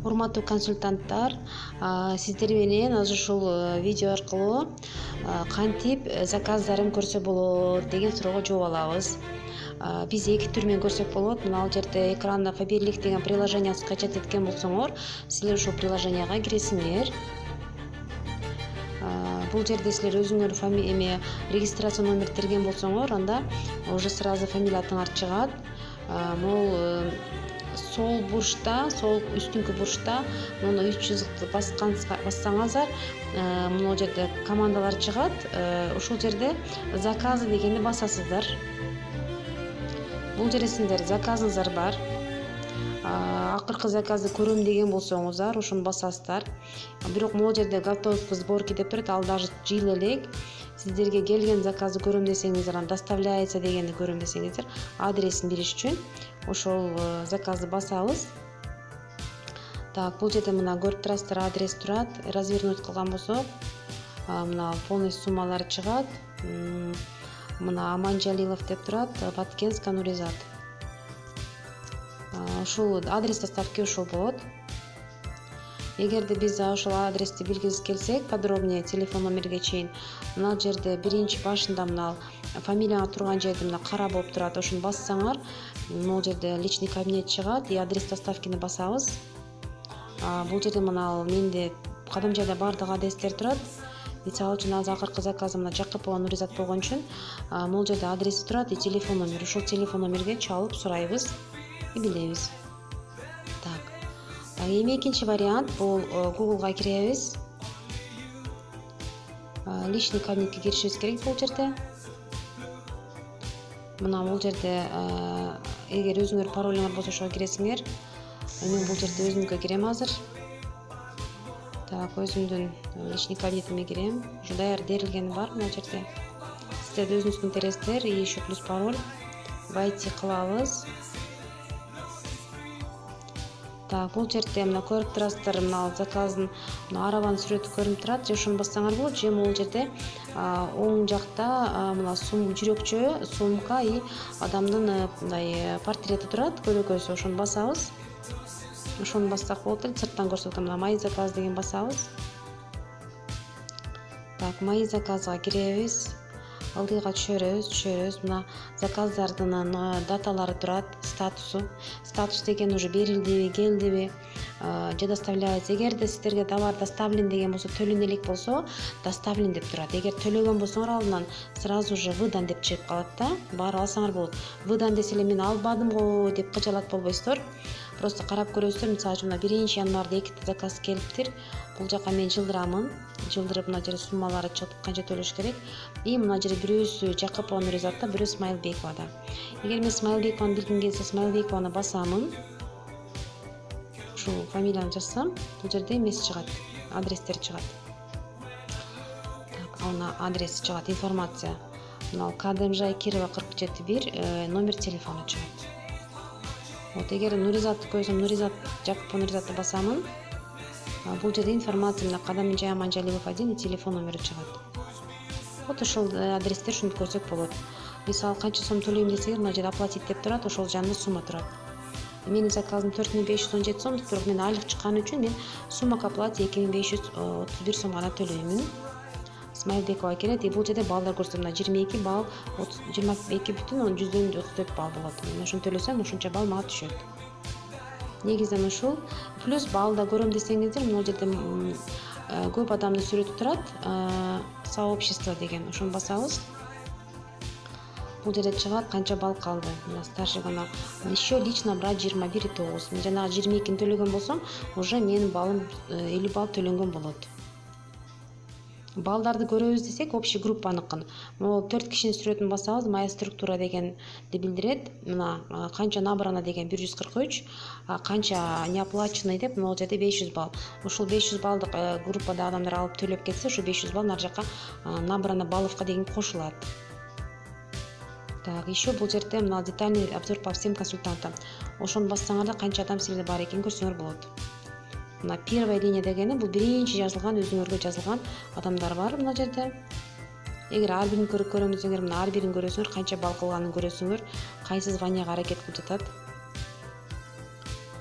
Урматтуу консультанттар, сиздер менен азыр ушул видео аркылуу кантип заказдарын көрсө болот деген суроого жооп алабыз. Биз эки түр менен көрсөк болот. Мына ал жерде экранда Фаберлик деген приложенияны скачать эткен болсоңор, силер ушул приложенияга киресиңер. Бул жерде силер өзүңөр регистрация номер терген болсоңор, анда уже сразу фамилия атыңар чыгат. Могул сол бурчта, сол үстүнкү бурчта муну 300 бассаңыздар, мына жерде командалар чыгат. Ушул жерде заказы дегенди басасыздар. Бул жерде сиздер заказыңыздар бар. Акыркы заказды көрөм деген болсоңуздар, ошону басасыздар. Бирок могул жерде готов к сборке деп турат, ал даже жыйыл элек. Сиздерге келген заказды көрөм десеңиздер, доставляется дегенди көрөм десеңиздер, адресин бериш үчүн ошол заказды басабыз. Так, бул жерде мына көрүп турасыздар, адрес турат. Развернуть кылган болсок, мына полный суммалары чыгат. Мына Аманжалилов деп турат, Баткенск, Нуризат. Ушул адрес доставки ушул болот. Эгерде биз ошол адрести билгибиз келсек, подробнее телефон номерге чейин, мына жерде биринчи башында мына фамилияңа турган жерде мына кара болуп турат, ошону бассаңар, могул жерде личный кабинет чыгат, и адрес доставкини басабыз. Бул жерде мына менде кадамжайда бардык адрестер турат. Мисалы үчүн азыр акыркы заказым мына Жакыпова Нуризат болгон үчүн могул жерде адреси турат и телефон номер. Ушул телефон номерге чалып сурайбыз и билебиз. Так. Эми экинчи вариант бул Google'га киребиз. Личный кабинетке киришибиз керек бул жерде. Мына бул жерде эгер өзүңөр паролуңар болсо ошого киресиңер. Мен бул жерде өзүмгө кирем азыр. Так, өзүмдүн личный кабинетиме кирем. Уже даяр берилгени бар мына жерде. Сиздерде өзүңүздүн тересиңер, и еще плюс пароль. Войти кылабыз. Так, бул жерде мына көрүп турасыздар, мына заказдын мына арабанын сүрөтү көрүнүп турат. Же ошону бассаңар болот, же могул жерде оң жакта мына жүрөкчө, сумка и адамдын мындай портрети турат, көлөкөсү. Ошону басабыз. Ошону бассак болот эле. Сырттан көрсөк мына мои заказ деген басабыз. Так, мои заказга киребиз. Ылдыйга түшөрүбүз. Мына заказдардын даталары турат, статусу. Статус деген уже берилдиби, келдиби, же доставляется. Эгерде сиздерге товар доставлен деген болсо, төлөнө элек болсо, доставлен деп турат. Эгер төлөгөн болсоңор, алдынан сразу же выдан деп чыгып калат да. Барып алсаңар болот. Выдан десе эле мен албадым го деп кыжалат болбойсуздар. Просто карап көрөсүздөр. Мисалы үчүн мына 1-январда 2 заказ келиптир. Бул жака мен жылдырамын. Жылдырып мына жерде суммалары чыгып канча төлөш керек. И мына жерде бирөөсү Жакыпова Нуризатта, бирөө Смайлбековада. Эгер мен Смайлбекованы билгим келсе, Смайлбекованы басамын. Ушул фамилияны жазсам, бул жерде эмеси чыгат, адрестер чыгат. Так, мына адреси чыгат, информация. Мына Кадымжай Кирова 47-1, номер телефону чыгат. Вот, эгер Нуризатты көрсөм, Жакыпова Нуризатты басамын. Бул жерде информация мына Кадымжай Аманжалилов 1 и телефон номери чыгат. Вот ошол адрестер ушинтип көрсөк болот. Мисалы канча сом төлөйм десеңер, мына жерде оплатить деп турат, ошол жанында сумма турат. Менин заказым 4517 сом, бирок мен айлык чыкканы үчүн мен сумма к оплате 2531 сом гана төлөймүн. Смайлбекова келет, и бул жерде балдар көрсөтөт. Мына 22 балл, 22,34 балл болот. Мен ошону төлөсөм, ошончо балл мага түшөт. Негизинен ушул. Плюс баллда көрөм десеңиздер, мына жерде көп адамдын сүрөтү турат, сообщество деген. Ошону басабыз. Бул жерде чыгат канча балл калды. Мына старший еще лично брать 21,9. Мен жанагы 22-ни төлөгөн болсом, уже менин баллым 50 балл төлөнгөн болот. Балдарды көрөбүз десек, общий группаныкын. Могу 4 кишинин сүрөтүн басабыз, моя структура дегенди билдирет. Мына канча набрано деген 143, канча неоплаченный деп могул жерде 500 балл. Ушул 500 баллдык группада адамдар алып төлөп кетсе, ошо 500 балл нар жака набрано балловка деген кошулат. Так, еще бул жерде мына детальный обзор по всем консультантам. Ошону бассаңарда канча адам силерде бар экенин көрсөңөр болот. Мына первая линия дегени бул биринчи жазылган, өзүңөргө жазылган адамдар бар мына жерде. Эгер ар бирин көрөм десеңер, мына ар бирин көрөсүңөр, канча балл кылганын көрөсүңөр, кайсы званияга аракет кылып жатат.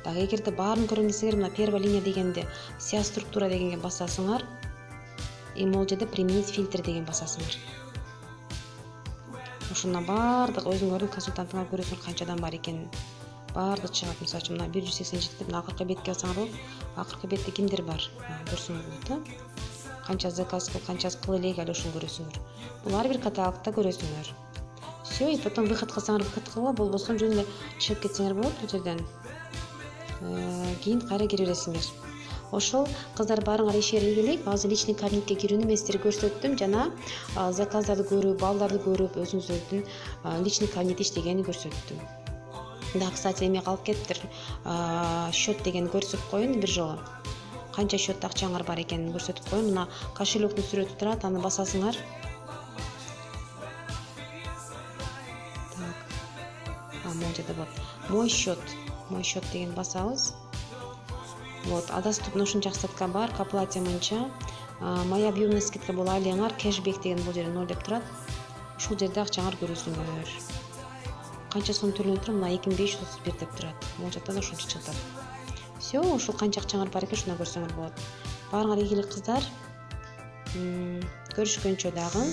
дагы эгерде баарын көрөм десеңер, мына первая линия дегенде вся структура дегенге басасыңар. И могул жерде применить фильтр деген басасыңар. Ушуна баардык өзүңөрдүн консультантыңар көрөсүңөр канча адам бар экенин. Баардык чыгат. Мисалы үчүн мына 187 деп акыркы бетке алсаңар болот. Акыркы бетте кимдер бар? Көрсөңөр болот, канча заказ кыл, канчасы кыл элек, ал ошону көрөсүңөр. Бул ар бир каталогто көрөсүңөр. Все, и потом выход кылсаңар выход кылгыла, болбосо жөн эле чыгып кетсеңер болот бул жерден. Кийин кайра кире бересиңер. Ошол кыздар баарыңар ишериңер элек. Азыр личный кабинетке кирүүнү мен силерге көрсөттүм жана заказдарды көрүп, балдарды көрүп, өзүңүздүн личный кабинет иштегенин көрсөттүм. Да, кстати, эме калып кетиптир. Счет деген көрсөтүп коеюн бир жолу. Канча счетто акчаңар бар экенин көрсөтүп коеюн. Мына кошелектин сүрөтү турат, аны басасыңар. Так. Могул жерде болот. Мой счет деген басабыз. Вот, а доступно ушунча скидка бар, к оплате мынча. Моя объемная скидка бул алеңар, кэшбэк деген бул жерде 0 деп турат. Ушул жерде акчаңар көрөсүңөр. Канча сом төлөнүп туруп, мына 2531 деп турат. Могул жерде да ушунча чыгат. Все, ушул канча акчаңар бар экен, шуна көрсөңөр болот. Баарыңар ийгилик кыздар. Көрүшкөнчө дагы.